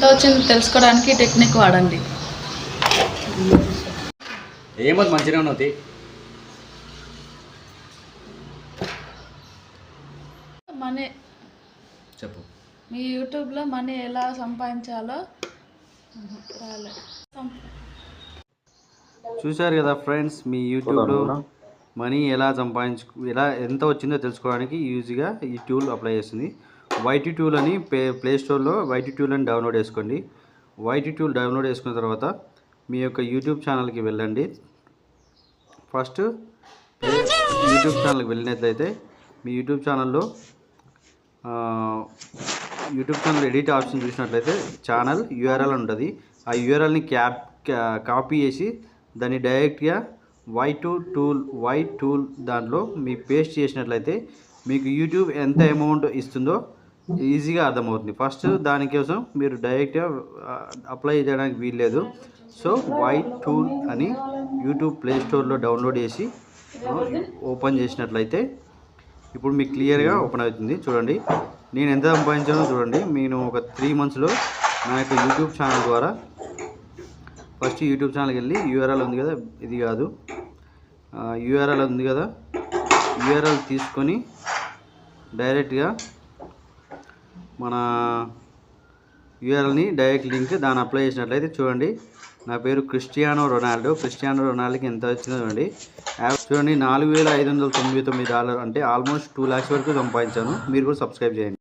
ఎంత వచ్చిందో తెలుసుకోవడానికి టెక్నిక్ వాడండి. ఏమో మంచిగా ఉన్నది. మనీ చెప్పు. మీ యూట్యూబ్లో మనీ ఎలా సంపాదించాలో చూశారు కదా ఫ్రెండ్స్, మీ యూట్యూబ్లో మనీ ఎలా ఎంత వచ్చిందో తెలుసుకోవడానికి ఈజీగా ఈ టూల్ అప్లై చేస్తుంది. వైటీ టూల్ అని ప్లే స్టోర్లో వైటీ టూల్ అని డౌన్లోడ్ చేసుకోండి. వైటీ టూల్ డౌన్లోడ్ చేసుకున్న తర్వాత మీ యొక్క యూట్యూబ్ ఛానల్కి వెళ్ళండి. ఫస్ట్ యూట్యూబ్ ఛానల్కి వెళ్ళినట్లయితే మీ యూట్యూబ్ ఛానల్ ఎడిట్ ఆప్షన్ చూసినట్లయితే ఛానల్ యూఆర్ఎల్ ఉంటుంది. ఆ యూఆర్ఎల్ని కాపీ చేసి దాన్ని డైరెక్ట్గా వై టూల్ దాంట్లో మీ పేస్ట్ చేసినట్లయితే మీకు యూట్యూబ్ ఎంత అమౌంట్ ఇస్తుందో ఈజీగా అర్థమవుతుంది. ఫస్ట్ దానికోసం మీరు డైరెక్ట్గా అప్లై చేయడానికి వీల్లేదు. సో వై టూల్ అని యూట్యూబ్ ప్లే స్టోర్లో డౌన్లోడ్ చేసి ఓపెన్ చేసినట్లయితే ఇప్పుడు మీకు క్లియర్గా ఓపెన్ అవుతుంది. చూడండి నేను ఎంత సంపాదించానో చూడండి. నేను ఒక 3 monthsలో నా యొక్క యూట్యూబ్ ఛానల్ ద్వారా ఫస్ట్ యూట్యూబ్ ఛానల్కి వెళ్ళి యూఆర్ఎల్ ఉంది కదా, ఇది కాదు, యూఆర్ఎల్ ఉంది కదా, యూఆర్ఎల్ తీసుకొని డైరెక్ట్గా మన యూఆర్ఎల్ని డైరెక్ట్ లింక్ దాన్ని అప్లై చేసినట్లయితే చూడండి నా పేరు క్రిస్టియానో రొనాల్డోకి ఎంత వచ్చిందో చూడండి. చూడండి $4,599 అంటే ఆల్మోస్ట్ 2 lakhs వరకు సంపాదించాను. మీరు కూడా సబ్స్క్రైబ్ చేయండి.